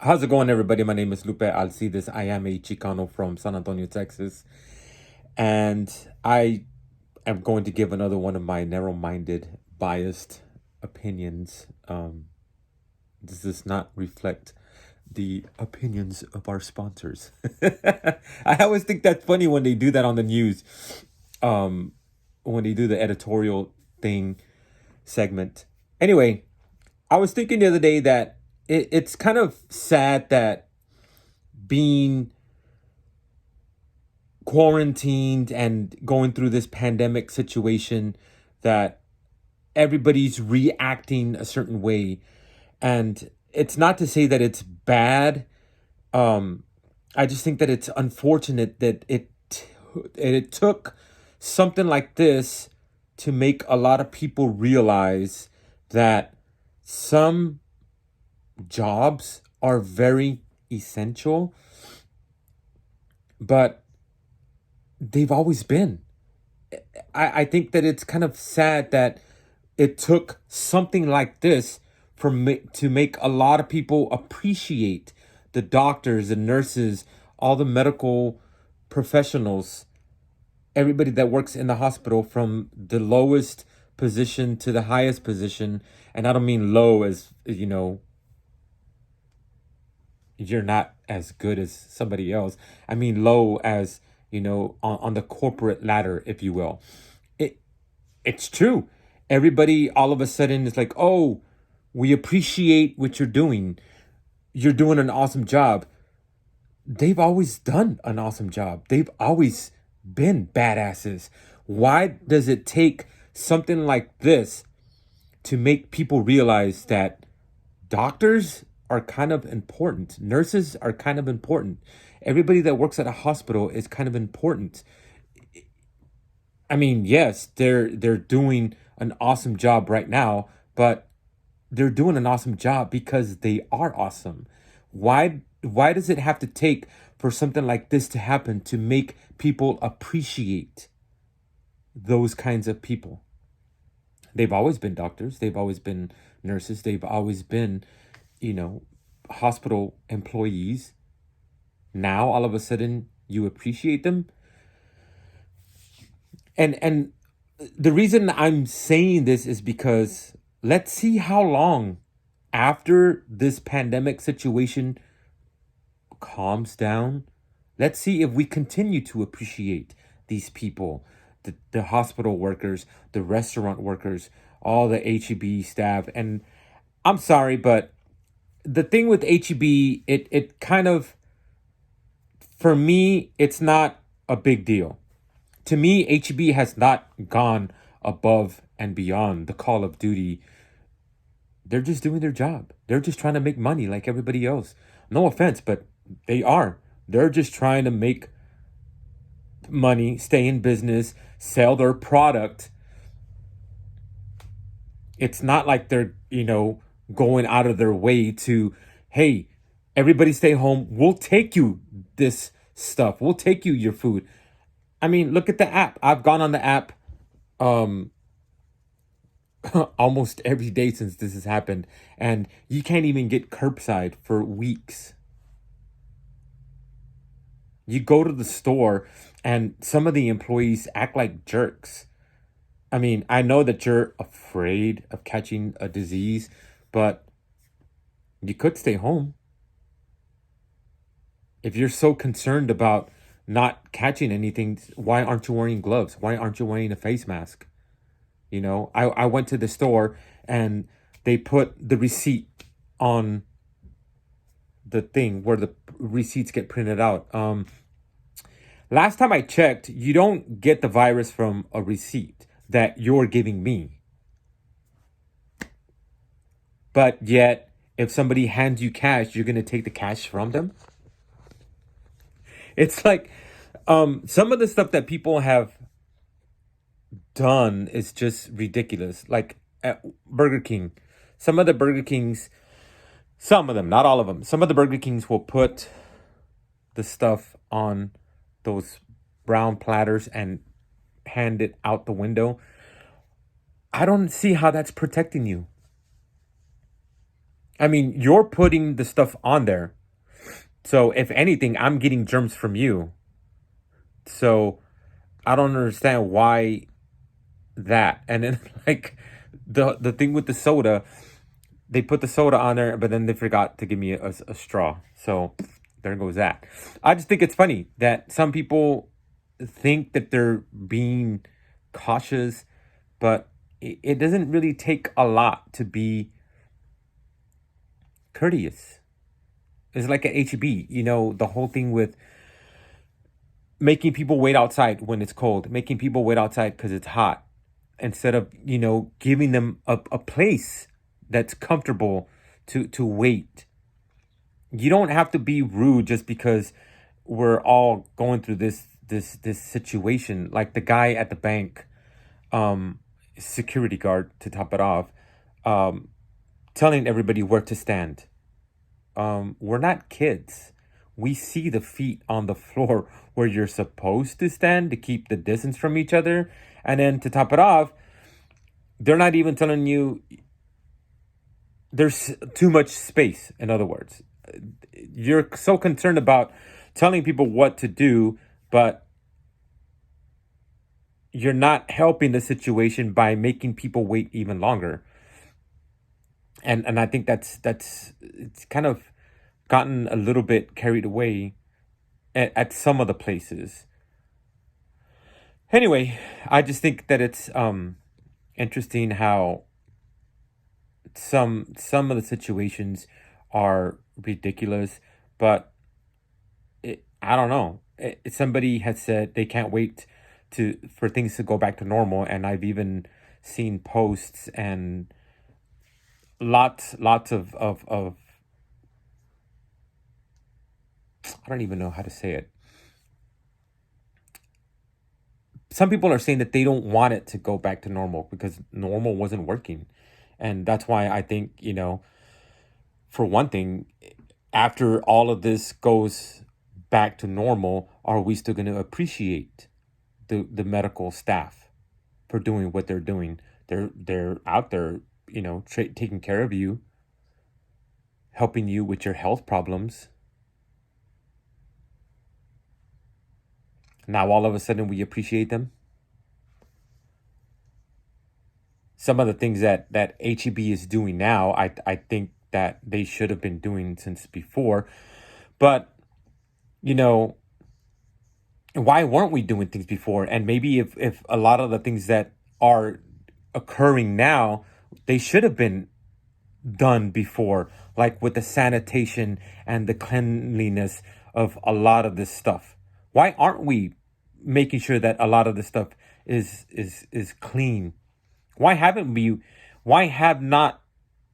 How's it going, everybody? My name is Lupe Alcides. I am a Chicano from San Antonio, Texas. And I am going to give another one of my narrow minded, biased opinions. This does not reflect the opinions of our sponsors. I always think that's funny when they do that on the news, um, when they do the editorial thing segment. Anyway, I was thinking the other day that it's kind of sad that being quarantined and going through this pandemic situation, that everybody's reacting a certain way. And it's not to say that it's bad. um I just think that it's unfortunate that it took something like this to make a lot of people realize that some jobs are very essential, but they've always been. I think that it's kind of sad that it took something like this to make a lot of people appreciate the doctors, the nurses, all the medical professionals, everybody that works in the hospital, from the lowest position to the highest position. And I don't mean low as, you're not as good as somebody else. I mean low as, on the corporate ladder, if you will. It it's true. Everybody all of a sudden is like, "Oh, we appreciate what you're doing. You're doing an awesome job." They've always done an awesome job. They've always been badasses. Why does it take something like this to make people realize that doctors are kind of important, nurses are kind of important, everybody that works at a hospital is kind of important? I mean, yes, they're doing an awesome job right now, but they're doing an awesome job because they are awesome. Why does it have to take for something like this to happen to make people appreciate those kinds of people? They've always been doctors, they've always been nurses, they've always been, you know, hospital employees. Now all of a sudden you appreciate them. And the reason I'm saying this is because let's see how long after this pandemic situation calms down. Let's see if we continue to appreciate these people, the hospital workers, the restaurant workers, all the HEB staff. And I'm sorry, but the thing with HEB, it kind of, for me, it's not a big deal. To me, HEB has not gone above and beyond the call of duty. They're just doing their job. They're just trying to make money like everybody else. No offense, but they are. They're just trying to make money, stay in business, sell their product. It's not like they're, going out of their way to, hey, everybody stay home. We'll take you this stuff. We'll take you your food. I mean, look at the app. I've gone on the app um almost every day since this has happened, and you can't even get curbside for weeks. You go to the store and some of the employees act like jerks. I mean, I know that you're afraid of catching a disease, but you could stay home. If you're so concerned about not catching anything, why aren't you wearing gloves? Why aren't you wearing a face mask? I went to the store and they put the receipt on the thing where the receipts get printed out. Last time I checked, you don't get the virus from a receipt that you're giving me. But yet, if somebody hands you cash, you're going to take the cash from them? It's like some of the stuff that people have done is just ridiculous. Like at Burger King, some of the Burger Kings, some of them, not all of them, some of the Burger Kings will put the stuff on those brown platters and hand it out the window. I don't see how that's protecting you. I mean, you're putting the stuff on there. So if anything, I'm getting germs from you. So I don't understand why that. And then like the thing with the soda, they put the soda on there, but then they forgot to give me a straw. So there goes that. I just think it's funny that some people think that they're being cautious, but it doesn't really take a lot to be courteous. It's like a HEB, the whole thing with making people wait outside when it's cold, making people wait outside because it's hot, instead of, giving them a place that's comfortable to wait. You don't have to be rude just because we're all going through this situation. Like the guy at the bank, um, security guard to top it off, um, telling everybody where to stand. We're not kids. We see the feet on the floor where you're supposed to stand to keep the distance from each other. And then to top it off, they're not even telling you there's too much space. In other words, you're so concerned about telling people what to do, but you're not helping the situation by making people wait even longer. And I think that's it's kind of gotten a little bit carried away at some of the places. Anyway, I just think that it's interesting how some of the situations are ridiculous, but I don't know. Somebody has said they can't wait to for things to go back to normal, and I've even seen posts and lots of I don't even know how to say it. Some people are saying that they don't want it to go back to normal because normal wasn't working. And that's why I think, for one thing, after all of this goes back to normal, are we still going to appreciate the medical staff for doing what they're doing? They're out there, taking care of you, helping you with your health problems. Now all of a sudden we appreciate them. Some of the things that HEB is doing now, I think that they should have been doing since before. But, you know, why weren't we doing things before? And maybe if a lot of the things that are occurring now, they should have been done before, like with the sanitation and the cleanliness of a lot of this stuff. Why aren't we making sure that a lot of this stuff is clean? Why haven't we why have not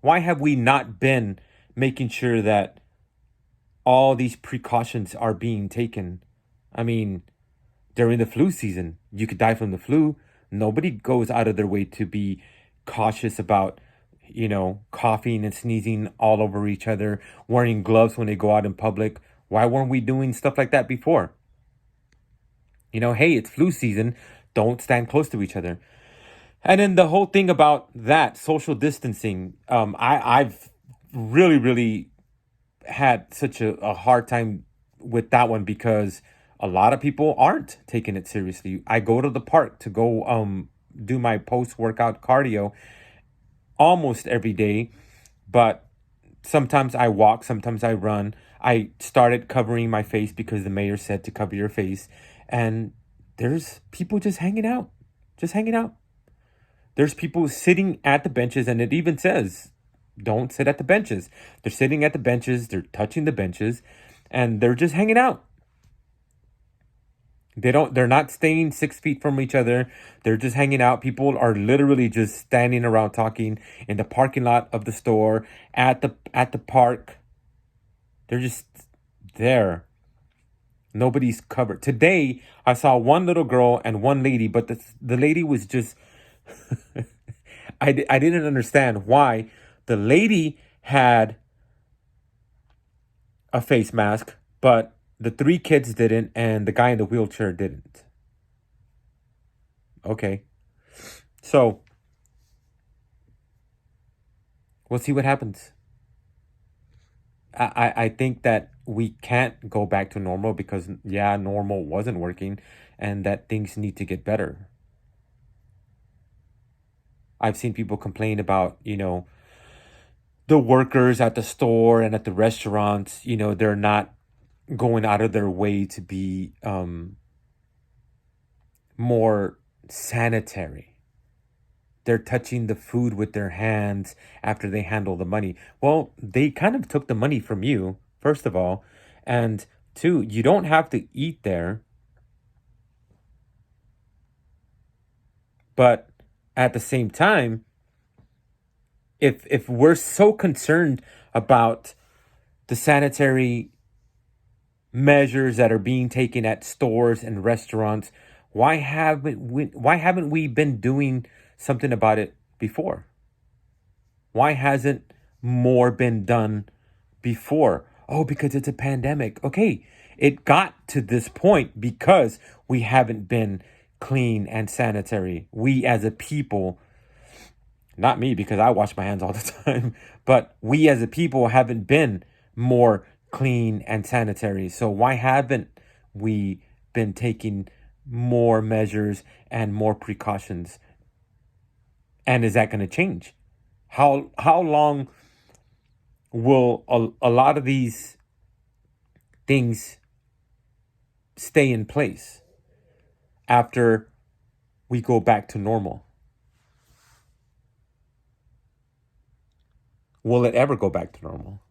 why have we not been making sure that all these precautions are being taken? I mean, during the flu season, you could die from the flu. Nobody goes out of their way to be cautious about, coughing and sneezing all over each other, wearing gloves when they go out in public. Why weren't we doing stuff like that before? Hey, it's flu season. Don't stand close to each other. And then the whole thing about that social distancing, I've really had such a hard time with that one because a lot of people aren't taking it seriously. I go to the park to go do my post workout cardio almost every day, but sometimes I walk, sometimes I run. I started covering my face because the mayor said to cover your face, and there's people just hanging out, just hanging out. There's people sitting at the benches, and it even says, don't sit at the benches. They're sitting at the benches, they're touching the benches, and they're just hanging out. They're not staying 6 feet from each other. They're just hanging out. People are literally just standing around talking in the parking lot of the store, at the park. They're just there. Nobody's covered. Today, I saw one little girl and one lady, but the lady was just I didn't understand why the lady had a face mask, but the three kids didn't, and the guy in the wheelchair didn't. Okay. So we'll see what happens. I think that we can't go back to normal because, yeah, normal wasn't working and that things need to get better. I've seen people complain about, the workers at the store and at the restaurants, they're not going out of their way to be more sanitary. They're touching the food with their hands after they handle the money. Well, they kind of took the money from you, first of all. And two, you don't have to eat there, but at the same time, if we're so concerned about the sanitary measures that are being taken at stores and restaurants, why haven't we been doing something about it before? Why hasn't more been done before? Oh, because it's a pandemic. Okay, it got to this point because we haven't been clean and sanitary. We as a people, not me because I wash my hands all the time, but we as a people haven't been more clean and sanitary. So why haven't we been taking more measures and more precautions? And is that going to change? How long will a lot of these things stay in place after we go back to normal? Will it ever go back to normal?